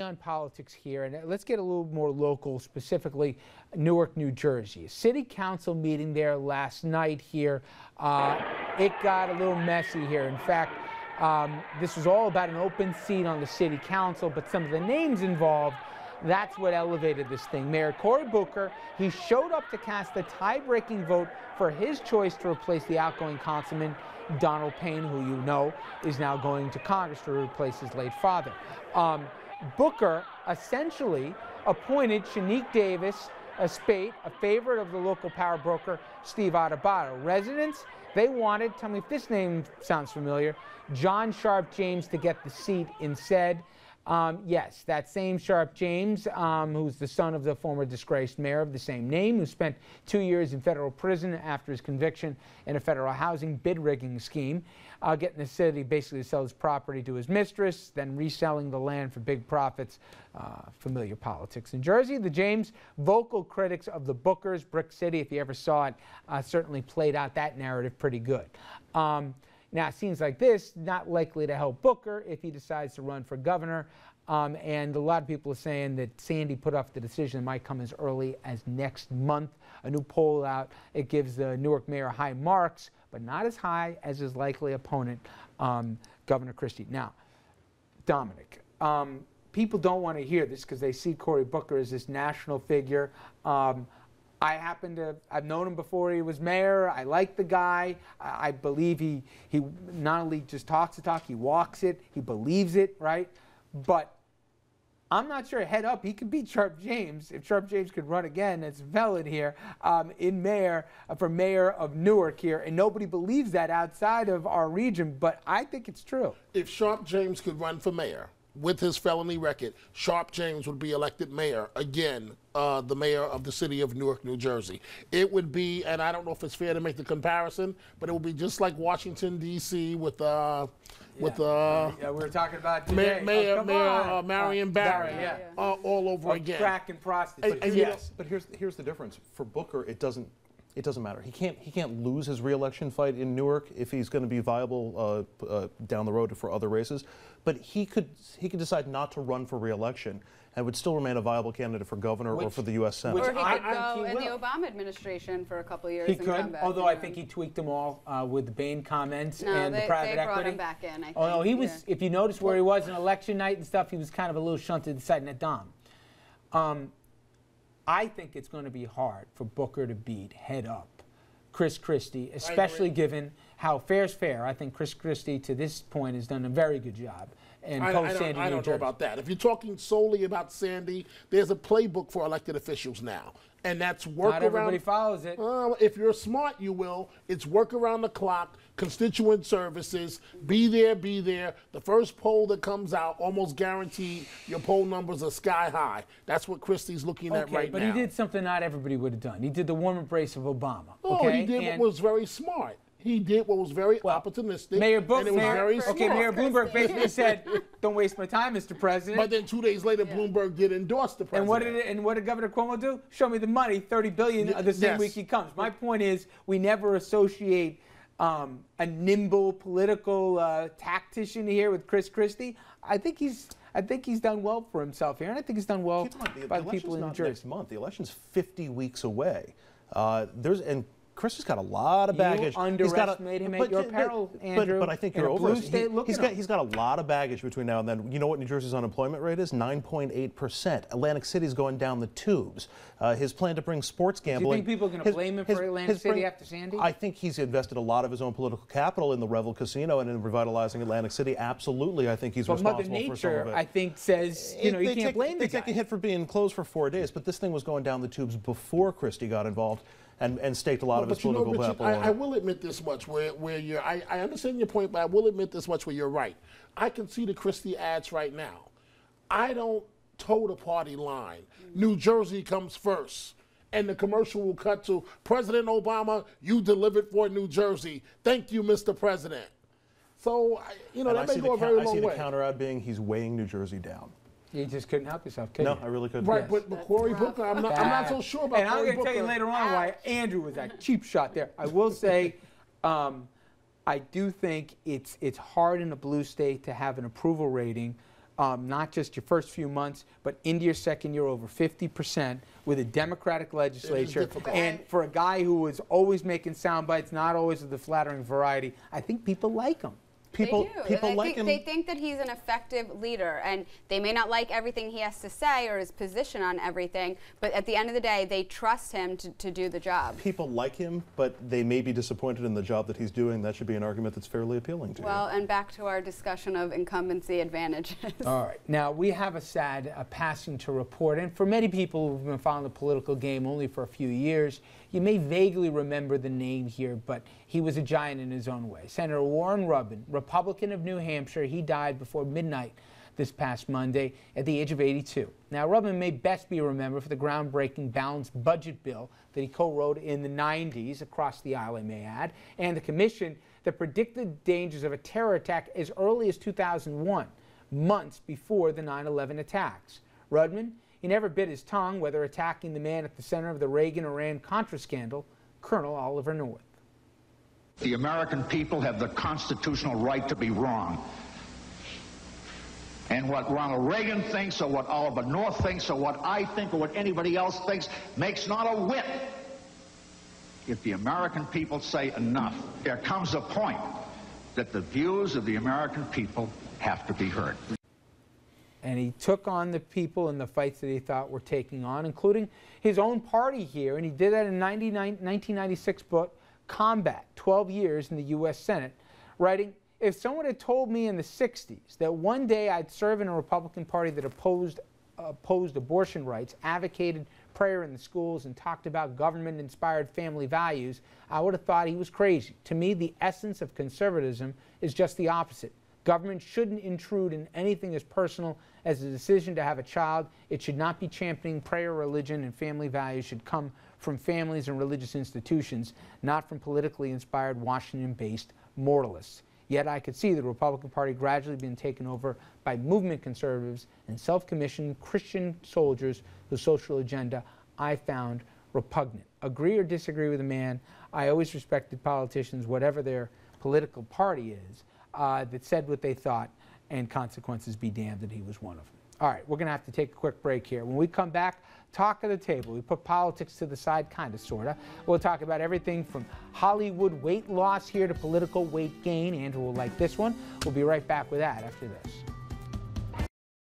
On politics here, and let's get a little more local, specifically Newark, New Jersey. A city council meeting there last night here. It got a little messy here. In fact, this was all about an open seat on the city council, but some of the names involved, that's what elevated this thing. Mayor Cory Booker, he showed up to cast the tie-breaking vote for his choice to replace the outgoing councilman, Donald Payne, who you know is now going to Congress to replace his late father. Booker essentially appointed Shanique Davis, a spate, a favorite of the local power broker, Steve Adubato. Residents, they wanted, tell me if this name sounds familiar, John Sharp James to get the seat instead. Yes, that same Sharp James, who's the son of the former disgraced mayor of the same name, who spent 2 years in federal prison after his conviction in a federal housing bid rigging scheme, getting the city basically to sell his property to his mistress, then reselling the land for big profits. Familiar politics in Jersey. The James, vocal critics of the Booker's Brick City, if you ever saw it, certainly played out that narrative pretty good. Now, scenes like this, not likely to help Booker if he decides to run for governor. And a lot of people are saying that Sandy put off the decision that might come as early as next month. A new poll out, it gives the Newark mayor high marks, but not as high as his likely opponent, Governor Christie. Now, Dominic, people don't want to hear this because they see Cory Booker as this national figure. I've known him before he was mayor. I like the guy. I believe he not only just talks the talk, he walks it, he believes it, right? But I'm not sure head up he could beat Sharp James. If Sharp James could run again, it's valid here, for mayor of Newark here. And nobody believes that outside of our region, but I think it's true. If Sharp James could run for mayor, with his felony record, Sharp James would be elected mayor again, the mayor of the city of Newark, New Jersey. It would be, and I don't know if it's fair to make the comparison, but it would be just like Washington D.C. with we were talking about today. Mayor Marion Barry, all over again. Crack and prostitutes. Yes, but here's the difference. For Booker, it doesn't matter. He can't lose his re-election fight in Newark if he's going to be viable down the road for other races. But he could decide not to run for re-election and would still remain a viable candidate for governor or for the U.S. Senate. Or he could go in the Obama administration for a couple of years. He could, although I think he tweaked them all with the Bain comments and the private equity. They brought him back in, I think. Oh no, he was. If you notice where he was on election night and stuff, he was kind of a little shunted aside. Now, Dom, I think it's going to be hard for Booker to beat head up Chris Christie, especially given how fair's fair. I think Chris Christie, to this point, has done a very good job. And I don't know about that. If you're talking solely about Sandy, there's a playbook for elected officials now. And that's work Not around. Everybody follows it. If you're smart, you will. It's work around the clock, constituent services, be there, be there. The first poll that comes out, almost guaranteed your poll numbers are sky high. That's what Christie's looking at right now. But he did something not everybody would have done. He did the warm embrace of Obama. Oh, he did what was very smart. He did what was very opportunistic. Mayor and it was very smart. Mayor Bloomberg basically said, "Don't waste my time, Mr. President." But then 2 days later, Bloomberg did endorse the president. And what did Governor Cuomo do? Show me the money, $30 billion the same week he comes. My point is, we never associate a nimble political tactician here with Chris Christie. I think he's done well for himself here, and I think he's done well by the people in New Jersey. Next month. The election's 50 weeks away. Chris has got a lot of baggage. You underestimate him at your peril, Andrew. But I think you're over. He's got a lot of baggage between now and then. You know what New Jersey's unemployment rate is? 9.8%. Atlantic City's going down the tubes. His plan to bring sports gambling. Do you think people are going to blame him for Atlantic City after Sandy? I think he's invested a lot of his own political capital in the Revel Casino and in revitalizing Atlantic City. Absolutely, I think he's responsible Mother Nature, for some of it. I think, says you can't blame the guy. They take a hit for being closed for 4 days, but this thing was going down the tubes before Christie got involved. And staked a lot of his political capital. I will admit this much, where you're. I understand your point, but I will admit this much, where you're right. I can see the Christie ads right now. I don't toe the party line. New Jersey comes first, and the commercial will cut to President Obama. You delivered for New Jersey. Thank you, Mr. President. So that may go a very long way. I see the counter ad being he's weighing New Jersey down. You just couldn't help yourself, could you? No, I really couldn't. Right, but Cory Booker, I'm not so sure about Cory Booker. And I'm going to tell you later on why Andrew was that cheap shot there. I will say, I do think it's hard in a blue state to have an approval rating not just your first few months, but into your second year, over 50% with a Democratic legislature. And for a guy who was always making sound bites, not always of the flattering variety, I think people like him. People like him. They think that he's an effective leader, and they may not like everything he has to say or his position on everything, but at the end of the day, they trust him to do the job. People like him, but they may be disappointed in the job that he's doing. That should be an argument that's fairly appealing to you. Well, and back to our discussion of incumbency advantages. All right. Now, we have a sad passing to report, and for many people who've been following the political game only for a few years, you may vaguely remember the name here, but he was a giant in his own way. Senator Warren Rubbin, Republican of New Hampshire, he died before midnight this past Monday at the age of 82. Now, Rubbin may best be remembered for the groundbreaking balanced budget bill that he co-wrote in the 90s, across the aisle, I may add, and the commission that predicted dangers of a terror attack as early as 2001, months before the 9/11 attacks. Rubbin, he never bit his tongue, whether attacking the man at the center of the Reagan-Iran-Contra scandal, Colonel Oliver North. The American people have the constitutional right to be wrong. And what Ronald Reagan thinks, or what Oliver North thinks, or what I think, or what anybody else thinks, makes not a whit. If the American people say enough, there comes a point that the views of the American people have to be heard. And he took on the people in the fights that he thought were taking on, including his own party here. And he did that in 1996 book, Combat, 12 years in the U.S. Senate, writing, "If someone had told me in the 60s that one day I'd serve in a Republican Party that opposed abortion rights, advocated prayer in the schools, and talked about government-inspired family values, I would have thought he was crazy. To me, the essence of conservatism is just the opposite. Government shouldn't intrude in anything as personal as the decision to have a child. It should not be championing prayer, religion, and family values should come from families and religious institutions, not from politically inspired Washington-based moralists." Yet I could see the Republican Party gradually being taken over by movement conservatives and self-commissioned Christian soldiers whose social agenda I found repugnant. Agree or disagree with the man, I always respected politicians, whatever their political party is, that said what they thought, and consequences be damned that he was one of them. All right, we're going to have to take a quick break here. When we come back, talk of the table. We put politics to the side, kind of, sort of. We'll talk about everything from Hollywood weight loss here to political weight gain. Andrew will like this one. We'll be right back with that after this.